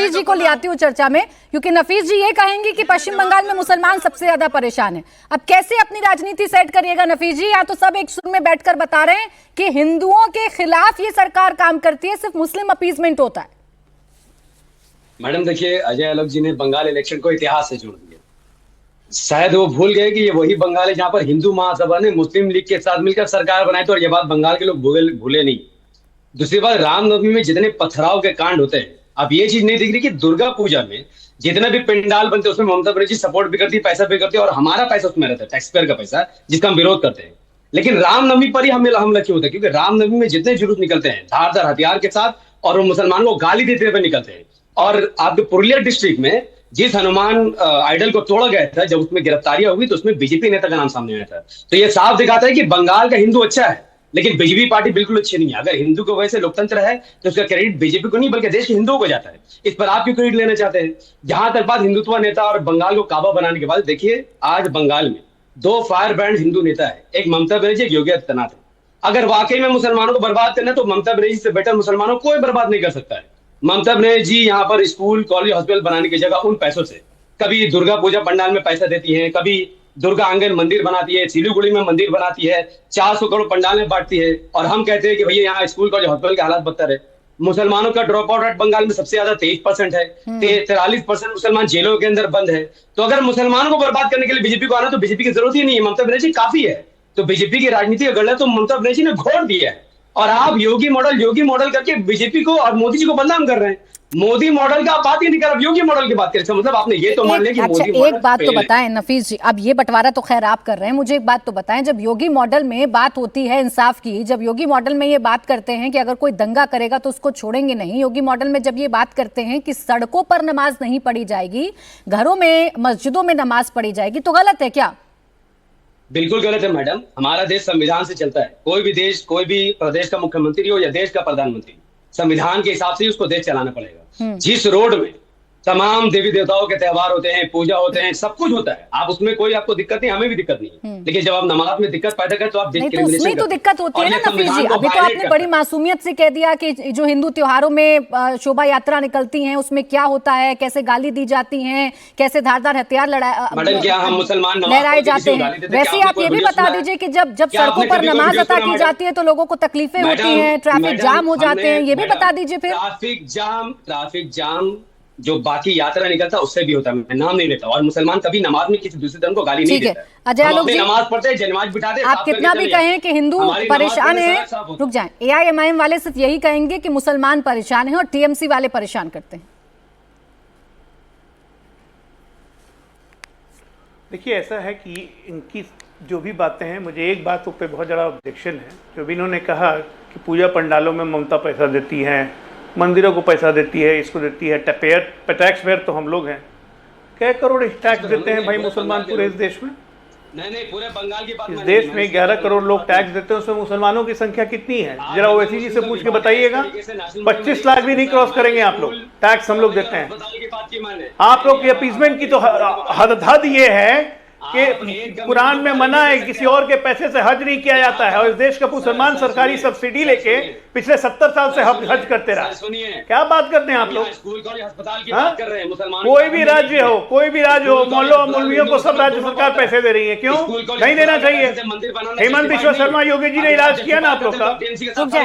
नफीस जी को ले आती हूँ चर्चा में, क्योंकि नफीस जी ये कहेंगे कि पश्चिम बंगाल में मुसलमान सबसे ज्यादा परेशान है। अब कैसे अपनी राजनीति सेट करिएगा नफीस जी? या तो सब एक सुर में बैठकर बता रहे हैं कि हिंदुओं के खिलाफ ये सरकार काम करती है, सिर्फ मुस्लिम अपीजमेंट होता है। मैडम देखिए, अजय आलोक जी ने बंगाल इलेक्शन को इतिहास से जोड़ दिया। शायद वो भूल गए कि ये वही बंगाल है जहां पर हिंदू महासभा ने मुस्लिम लीग के साथ मिलकर सरकार बनाई थी, और ये बात बंगाल के लोग भूले नहीं। दूसरी बात, रामनवमी में जितने पथराव के कांड होते हैं, अब ये चीज नहीं दिख रही कि दुर्गा पूजा में जितने भी पंडाल बनते हैं उसमें ममता बनर्जी सपोर्ट भी करती है, पैसा भी करती है, और हमारा पैसा उसमें रहता है, टैक्स पेयर का पैसा, जिसका हम विरोध करते हैं। लेकिन रामनवमी पर ही हमला क्यों होता है? क्योंकि रामनवमी में जितने जुलूस निकलते हैं धारदार हथियार के साथ, और वो मुसलमानों को गाली देते हुए निकलते हैं। और आपके पुरुलिया डिस्ट्रिक्ट में जिस हनुमान आइडल को तोड़ा गया था, जब उसमें गिरफ्तारियां हुई तो उसमें बीजेपी नेता का नाम सामने आया था। तो ये साफ दिखाता है कि बंगाल का हिंदू अच्छा है, लेकिन बीजेपी पार्टी बिल्कुल अच्छी नहीं है। अगर हिंदू को वैसे लोकतंत्र है तो उसका क्रेडिट बीजेपी को नहीं बल्कि देश के हिंदुओं को जाता है। इस पर आप क्यों क्रेडिट लेना चाहते हैं? जहां तक बात हिंदुत्व नेता और बंगाल को काबा बनाने के बाद, देखिए आज बंगाल में 2 फायर ब्रांड हिंदू नेता है, एक ममता बनर्जी, एक योगी आदित्यनाथ है। अगर वाकई में मुसलमानों को बर्बाद करना है तो ममता बनर्जी से बेटर मुसलमानों को कोई बर्बाद नहीं कर सकता है। ममता बनर्जी यहाँ पर स्कूल कॉलेज हॉस्पिटल बनाने की जगह उन पैसों से कभी दुर्गा पूजा पंडाल में पैसा देती है, कभी दुर्गा आंगन मंदिर बनाती है, सिलीगुड़ी में मंदिर बनाती है, 400 करोड़ पंडाल में बांटती है, और हम कहते हैं कि भैया यहाँ स्कूल कॉलेज हॉस्पिटल के हालात बदतर है। मुसलमानों का ड्रॉप आउट रेट बंगाल में सबसे ज्यादा 23% है, 43% मुसलमान जेलों के अंदर बंद है। तो अगर मुसलमानों को बर्बाद करने के लिए बीजेपी को आना तो बीजेपी की जरूरत ही नहीं है, ममता बनर्जी काफी है। तो बीजेपी की राजनीति का गला तो ममता बनर्जी ने घोट दिया है, और आप योगी मॉडल करके बीजेपी को और मोदी जी को बदनाम कर रहे हैं। मोदी मॉडल का बात ही नहीं कर, अब योगी मॉडल की बात करें, मतलब आपने ये तो मान लिया कि मोदी मॉडल। एक बात तो बताएं नफीस जी, अब ये बंटवारा तो खैर आप कर रहे हैं, मुझे एक बात तो बताएं, जब योगी मॉडल में बात होती है इंसाफ की, जब योगी मॉडल में ये बात करते हैं कि अगर कोई दंगा करेगा तो उसको छोड़ेंगे नहीं, योगी मॉडल में जब ये बात करते हैं कि सड़कों पर नमाज नहीं पढ़ी जाएगी, घरों में मस्जिदों में नमाज पढ़ी जाएगी, तो गलत है क्या? बिल्कुल गलत है मैडम। हमारा देश संविधान से चलता है। कोई भी देश, कोई भी प्रदेश का मुख्यमंत्री हो या देश का प्रधानमंत्री, संविधान के हिसाब से ही उसको देश चलाना पड़ेगा। जिस रोड में तमाम देवी देवताओं के त्योहार होते हैं, पूजा होते हैं, सब कुछ होता है, आप उसमें कोई आपको दिक्कत नहीं, हमें भी दिक्कत नहीं, लेकिन जब आप नमाज में दिक्कत पैदा करें तो आप नहीं, तो उसमें तो दिक्कत होती है ना नफीस जी। अभी तो आपने बड़ी मासूमियत से कह दिया कि जो हिंदू त्योहारों में शोभा यात्रा निकलती है उसमें क्या होता है, कैसे गाली दी जाती है, कैसे धारदार हथियार लहराए जाते हैं। वैसे आप ये भी बता दीजिए कि जब सड़कों पर नमाज अता की जाती है तो लोगों को तकलीफें होती हैं, ट्रैफिक जाम हो जाते हैं, ये भी बता दीजिए। फिर ट्रैफिक जाम जो बाकी यात्रा निकलता है उससे भी होता है, मैं नाम नहीं लेता, और मुसलमान कभी नमाज में किसी दूसरे धर्म को गाली नहीं देता। अजय आलोक जी, नमाज पढ़ते हैं, जमात बिठाते हैं, आप कितना भी कहें कि हिंदू परेशान है, रुक जाएं, एआईएमआईएम वाले सिर्फ यही कहेंगे कि मुसलमान परेशान हैं और टीएमसी वाले परेशान करते हैं। देखिए, ऐसा है कि इनकी जो भी बातें हैं, मुझे एक बात पे बहुत ज़्यादा ऑब्जेक्शन है। जो भी इन्होंने कहा कि पूजा पंडालों में ममता पैसा देती है, मंदिरों को पैसा देती है, इसको देती है, टैक्स पेयर तो हम लोग हैं। क्या करोड़ टैक्स देते हैं भाई मुसलमान पूरे इस देश में? नहीं, पूरे बंगाल की बात। इस देश में 11 करोड़ लोग टैक्स देते हैं, उसमें मुसलमानों की संख्या कितनी है? जरा ओवैसी जी से पूछ के बताइएगा। 25 लाख भी नहीं क्रॉस करेंगे आप लोग, टैक्स हम लोग देते हैं। आप लोग की अपीजमेंट की तो हद ये है कि कुरान में मना है, किसी और के पैसे से हज नहीं किया जाता है, और इस देश का मुसलमान सरकारी सब्सिडी लेके पिछले 70 साल से हज करते रहे। क्या बात करते हैं आप लोग? कोई भी राज्य हो, मौलवियों मौलवियों को सब राज्य सरकार पैसे दे रही है, क्यों नहीं देना चाहिए? हेमंत बिश्वा शर्मा योगी जी ने इलाज किया ना आप लोग का,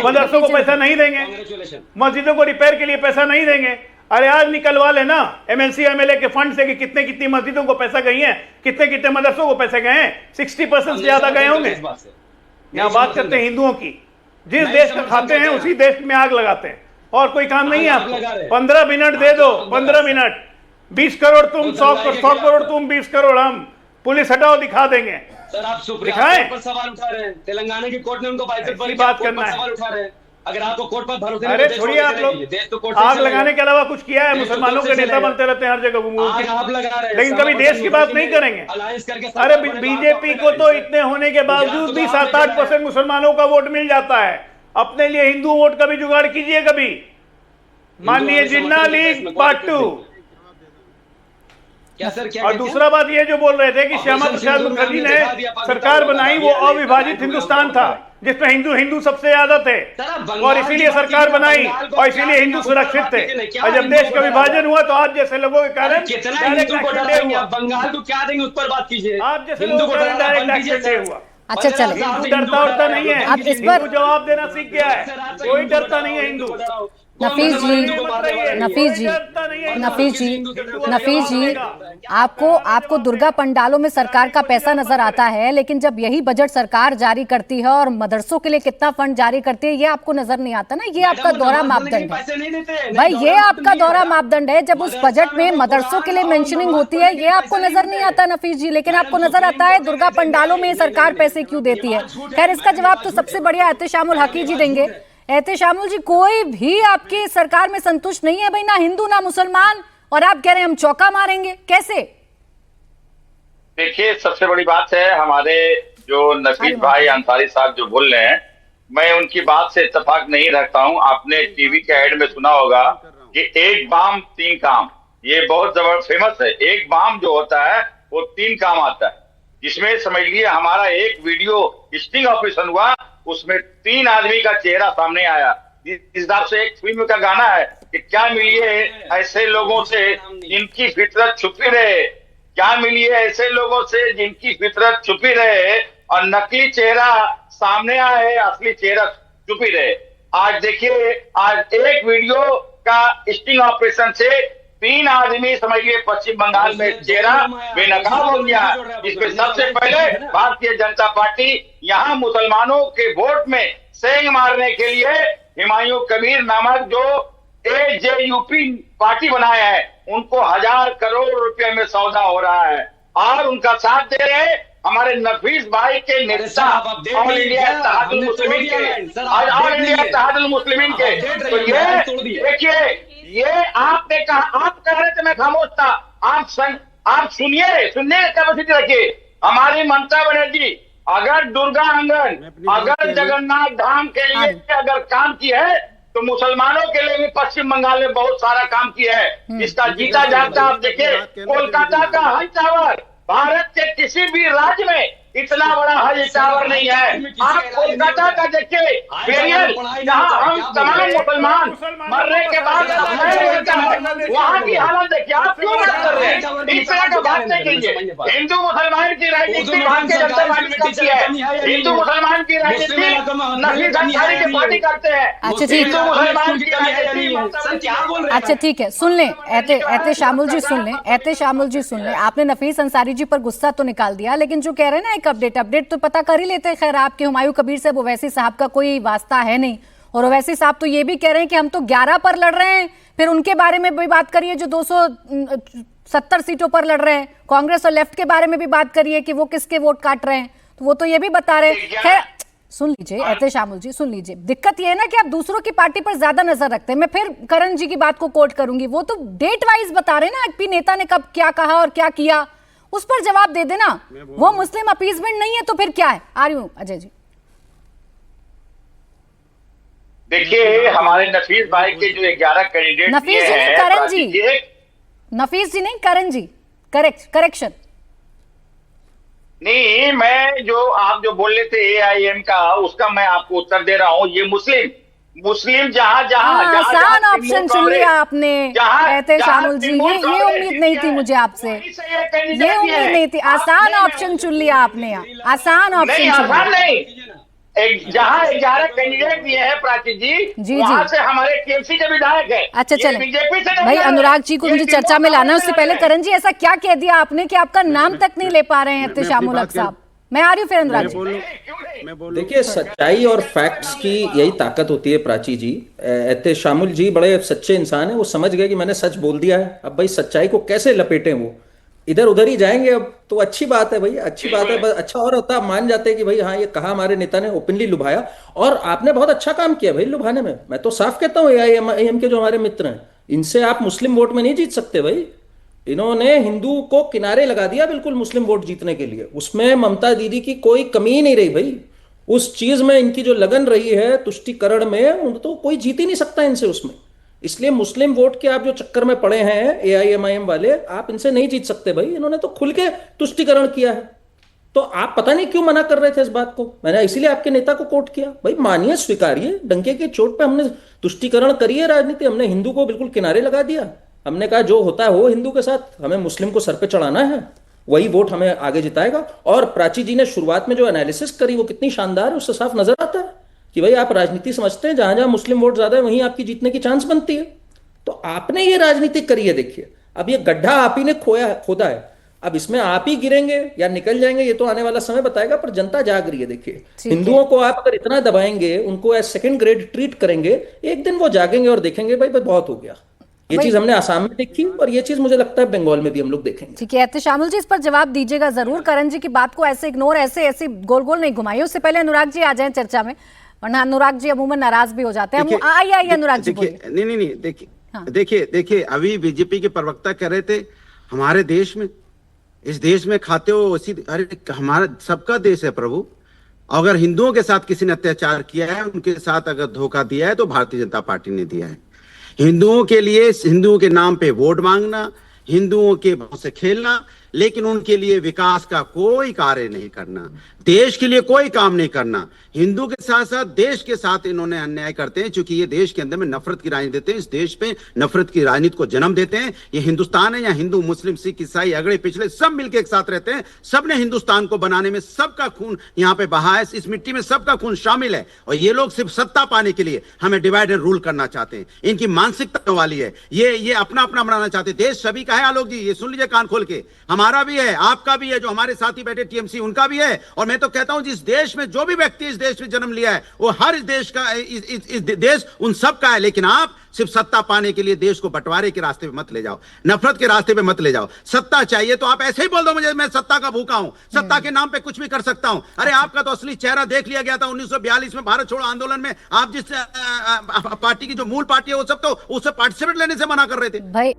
मदरसों को पैसा नहीं देंगे, मस्जिदों को रिपेयर के लिए पैसा नहीं देंगे। अरे आज निकलवा लेना एमएलसी एमएलए के फंड से कि कितनी मस्जिदों को पैसा गई है, कितने मदरसों को पैसे गए हैं, 60% से ज्यादा गए होंगे। यहाँ बात करते हैं हिंदुओं की, जिस देश का खाते हैं उसी देश में आग लगाते हैं, और कोई काम नहीं है आपको। 15 मिनट दे दो, 15 मिनट, 20 करोड़ तुम, 100 करोड़ तुम, 20 करोड़ हम, पुलिस हटाओ, दिखा देंगे। सर आप दिखाएं पर सवाल उठा रहे हैं, तेलंगाना की कोर्ट ने उनको बात करना है, सवाल उठा रहे हैं। अगर आपको कोर्ट पर भरोसा नहीं, अरे छोड़िए आप लोग, आग लगाने के अलावा कुछ किया है? मुसलमानों के नेता बनते रहते हैं हर जगह घूम, लेकिन कभी देश की बात नहीं करेंगे। अरे बीजेपी को तो इतने होने के बावजूद भी 7-8% मुसलमानों का वोट मिल जाता है। अपने लिए हिंदू वोट का भी जुगाड़ कीजिए कभी। माननीय जिन्ना लीग पार्ट 2। क्या सर क्या और क्या- दूसरा बात ये जो बोल रहे थे कि श्यामा प्रसाद मुखर्जी ने सरकार बनाई, वो अविभाजित हिंदुस्तान था जिसमें हिंदू सबसे ज्यादा थे और इसीलिए सरकार बनाई और इसीलिए हिंदू सुरक्षित थे। और जब देश का विभाजन हुआ तो आप जैसे लोगों के कारण कितना डायरेक्ट हिंदू को एक्शन डराएंगे हुआ। आप? बंगाल को क्या देंगे उस पर बात कीजिए। आप जैसे हिंदू लोगों को के कारण डराना बंद डायरेक्ट कीजिए एक्शन सर। हुआ। अच्छा, चले। हिंदू डरता उड़ता नहीं है, अब इस पर- हिंदू जवाब देना सीख गया है, कोई डरता नहीं है हिंदू। नफीस जी, नफीस जी, नफीस जी, नफीस जी, आपको दुर्गा पंडालों में सरकार का पैसा नजर आता है, लेकिन जब यही बजट सरकार जारी करती है और मदरसों के लिए कितना फंड जारी करती है, ये आपको नजर नहीं आता ना? ये आपका दोहरा मापदंड है भाई, ये आपका दोहरा मापदंड है। जब उस बजट में मदरसों के लिए मेंशनिंग होती है, ये आपको नजर नहीं आता नफीस जी, लेकिन आपको नजर आता है दुर्गा पंडालों में सरकार पैसे क्यों देती है। खैर, इसका जवाब तो सबसे बढ़िया एहतेशामुल हकी जी देंगे। एहतेशामुल जी, कोई भी आपकी सरकार में संतुष्ट नहीं है भाई, ना हिंदू ना मुसलमान, और आप कह रहे हैं हम चौका मारेंगे, कैसे? देखिए, सबसे बड़ी बात है, हमारे जो नफीस भाई अंसारी साहब जो बोल रहे हैं, मैं उनकी बात से इत्तेफाक नहीं रखता हूं। आपने टीवी के ऐड में सुना होगा कि एक बाम 3 काम, ये बहुत जबरदस्त फेमस है। एक बाम जो होता है वो 3 काम आता है, जिसमें समझ लीजिए हमारा एक वीडियो स्टिंग ऑपरेशन हुआ, उसमें 3 आदमी का चेहरा सामने आया। इस हिसाब से एक फिल्म का गाना है कि क्या मिलिए ऐसे लोगों से जिनकी फितरत छुपी रहे, क्या मिलिए ऐसे लोगों से जिनकी फितरत छुपी रहे और नकली चेहरा सामने आए, असली चेहरा छुपी रहे। आज देखिए, आज एक वीडियो का स्टिंग ऑपरेशन से 3 आदमी समझिए पश्चिम बंगाल में चेहरा बेनकाब हो गया। इसमें सबसे पहले भारतीय जनता पार्टी यहाँ मुसलमानों के वोट में सेंग मारने के लिए हुमायूं कबीर नामक जो AJUP पार्टी बनाया है, उनको 1000 करोड़ रुपए में सौदा हो रहा है और उनका साथ दे रहे हैं हमारे नफीस भाई के नेता ऑल इंडिया इत्तेहादुल मुस्लिमीन के, ऑल इंडिया इत्तेहादुल मुस्लिमीन के। तो ये देखिए, ये आपने कहा, आप कह रहे थे मैं खामोश था, आप सुनिए कैपेसिटी रखिए। हमारी ममता बनर्जी अगर दुर्गा आंगन, अगर जगन्नाथ धाम के लिए अगर काम की है, तो मुसलमानों के लिए भी पश्चिम बंगाल में बहुत सारा काम किया है। इसका जीता जागता आप देखिए, कोलकाता का हज टावर भारत के किसी भी राज्य में इतना बड़ा हज टावर नहीं है। आप कोलकाता का देखिए बेरियल, जहाँ हम तमाम मुसलमान मरने के बाद वहाँ की हालत देखिए। आप क्यों बात कर रहे हैं? इस तरह का बात नहीं कीजिए। हिंदू मुसलमान की राजनीति भारतीय जनता पार्टी करती है, हिंदू मुसलमान की राजनीति नफीस अंसारी की पार्टी करते हैं। अच्छा, ठीक। हिंदू मुसलमान की राजनीति। अच्छा, ठीक है, सुन लें एहतेशामुल जी, सुन लें एहतेशामुल जी, सुन लें। आपने नफीस अंसारी जी पर गुस्सा तो निकाल दिया, लेकिन जो कह रहे हैं ना एक अपडेट तो पता कर ही लेते हैं। खैर, आपके हुमायूं कबीर से ओवैसी साहब का कोई वास्ता है नहीं, और ओवैसी साहब तो ये भी कह रहे हैं कि हम तो 11 पर लड़ रहे हैं। फिर उनके बारे में भी बात करिए जो 270 सीटों पर लड़ रहे हैं। कांग्रेस और लेफ्ट के बारे में भी बात करिए कि वो किसके वोट काट रहे हैं, तो वो तो ये भी बता रहे हैं। खैर, सुन लीजिए एहतेशामुल जी, सुन लीजिए। दिक्कत ये है ना कि आप दूसरों की पार्टी पर ज्यादा नजर रखते हैं। मैं फिर करण जी की बात को कोट करूंगी, वो तो डेट वाइज बता रहे हैं ना कि नेता ने कब क्या कहा और क्या किया, उस पर जवाब दे देना। वो मुस्लिम अपीजमेंट नहीं है तो फिर क्या है? अजय जी देखिए, हमारे नफीस भाई के जो 11 कैंडिडेट नफीस जी नहीं, करण जी, नफीस जी नहीं, करण जी, करेक्शन नहीं, मैं जो आप जो बोल रहे थे AIM का, उसका मैं आपको उत्तर दे रहा हूँ। ये मुस्लिम जहां आसान ऑप्शन चुन लिया आपने एहतेशामुल जी। ये उम्मीद नहीं थी मुझे आपसे, ये उम्मीद नहीं थी। आसान ऑप्शन चुन लिया आपने, आसान ऑप्शन चुन लिया। जहाँ 11 कैंडिडेट दिए हैं प्राची जी, वहाँ से हमारे TMC के विधायक है। अच्छा, चले भाई, अनुराग जी को मुझे चर्चा में लाना है। उससे पहले करण जी, ऐसा क्या कह दिया आपने कि आपका नाम तक नहीं ले पा रहे हैं एहतेशामुल हक साहब? मैं आ रही हूँ फिर अनुराग जी। देखिए, सच्चाई और फैक्ट्स की यही ताकत होती है प्राची जी। एहतेशामुल जी बड़े सच्चे इंसान है, वो समझ गए कि मैंने सच बोल दिया है। अब भाई सच्चाई को कैसे लपेटें, वो इधर उधर ही जाएंगे। अब तो अच्छी बात है भाई, अच्छी बात है। बस अच्छा और होता, मान जाते हैं कि भाई हाँ, ये कहा हमारे नेता ने, ओपनली लुभाया, और आपने बहुत अच्छा काम किया भाई लुभाने में। मैं तो साफ कहता हूँ, AIM के जो हमारे मित्र हैं, इनसे आप मुस्लिम वोट में नहीं जीत सकते भाई। इन्होंने हिंदू को किनारे लगा दिया बिल्कुल मुस्लिम वोट जीतने के लिए। उसमें ममता दीदी की कोई कमी ही नहीं रही भाई। उस चीज में इनकी जो लगन रही है तुष्टिकरण में, तो कोई जीत ही नहीं सकता इनसे उसमें। इसलिए मुस्लिम वोट के आप जो चक्कर में पड़े हैं AIMIM वाले, आप इनसे नहीं जीत सकते भाई। इन्होंने तो खुल के तुष्टीकरण किया है, तो आप पता नहीं क्यों मना कर रहे थे इस बात को। मैंने इसीलिए आपके नेता को कोट किया, भाई मानिए, स्वीकारिए, डंके की चोट पे हमने तुष्टीकरण करी है राजनीति, हमने हिंदू को बिल्कुल किनारे लगा दिया। हमने कहा जो होता है हो हिंदू के साथ, हमें मुस्लिम को सर पे चढ़ाना है, वही वोट हमें आगे जिताएगा। और प्राची जी ने शुरुआत में जो एनालिसिस करी वो कितनी शानदार है, उससे साफ नजर आता है कि भाई आप राजनीति समझते हैं, जहां जहां मुस्लिम वोट ज्यादा है वहीं आपकी जीतने की चांस बनती है। तो आपने ये राजनीति करी है, देखिए अब ये गड्ढा आप ही ने खोदा है, अब इसमें आप ही गिरेंगे या निकल जाएंगे ये तो आने वाला समय बताएगा, पर जनता जाग रही है। देखिए हिंदुओं को आप अगर इतना दबाएंगे, उनको एज सेकंड ग्रेड ट्रीट करेंगे, एक दिन वो जागेंगे और देखेंगे भाई बहुत हो गया। ये चीज हमने आसाम में देखी और ये चीज मुझे लगता है बंगाल में भी हम लोग देखेंगे। ठीक है, एहतेशामुल जी इस पर जवाब दीजिएगा जरूर। करण जी की बात को ऐसे इग्नोर, ऐसे गोल गोल नहीं घुमाइए। उससे पहले अनुराग जी आ जाएं चर्चा में, वरना अनुराग जी अमूमन नाराज भी हो जाते हैं। आइए अनुराग जी बोलिए। नहीं, देखिए अभी बीजेपी के प्रवक्ता कह रहे थे हमारे देश में, इस देश में खाते हो उसी, अरे हमारा सबका देश है प्रभु। अगर हिंदुओं के साथ किसी ने अत्याचार किया है, उनके साथ अगर धोखा दिया है तो भारतीय जनता पार्टी ने दिया है। हिंदुओं के लिए, हिंदुओं के नाम पे वोट मांगना, हिंदुओं के भाव से खेलना, लेकिन उनके लिए विकास का कोई कार्य नहीं करना, देश के लिए कोई काम नहीं करना। हिंदू के साथ साथ देश के साथ इन्होंने अन्याय करते हैं, क्योंकि ये देश के अंदर में नफरत की राजनीति देते हैं, इस देश पे नफरत की राजनीति को जन्म देते हैं। ये हिंदुस्तान है, या हिंदू मुस्लिम सिख ईसाई अगड़े पिछले सब मिलकर एक साथ रहते हैं। सबने हिंदुस्तान को बनाने में सबका खून यहाँ पे बहा है, इस मिट्टी में सबका खून शामिल है। और ये लोग सिर्फ सत्ता पाने के लिए हमें डिवाइड एंड रूल करना चाहते हैं। इनकी मानसिकता वाली है, ये अपना अपना बनाना चाहते हैं। देश सभी का है आलोक जी, ये सुन लीजिए कान खोल के, हमारा भी है, आपका भी है, जो हमारे साथी बैठे TMC उनका भी है। और मैं तो कहता हूं जिस देश में जो भी व्यक्ति इस देश में जन्म लिया है वो हर इस देश का, इस देश उन सब का है। लेकिन आप सिर्फ सत्ता पाने के लिए देश को बंटवारे के रास्ते पे मत ले जाओ, नफरत के रास्ते पे मत ले जाओ। सत्ता चाहिए तो आप ऐसे ही बोल दो मुझे, मैं सत्ता का भूखा हूं, सत्ता के नाम पे कुछ भी कर सकता हूं। अरे आपका तो असली चेहरा देख लिया गया था 1942 में भारत छोड़ो आंदोलन में। आप जिस पार्टी की जो मूल पार्टी है वो सब तो उससे पार्टिसिपेट लेने से मना कर रहे थे भाई।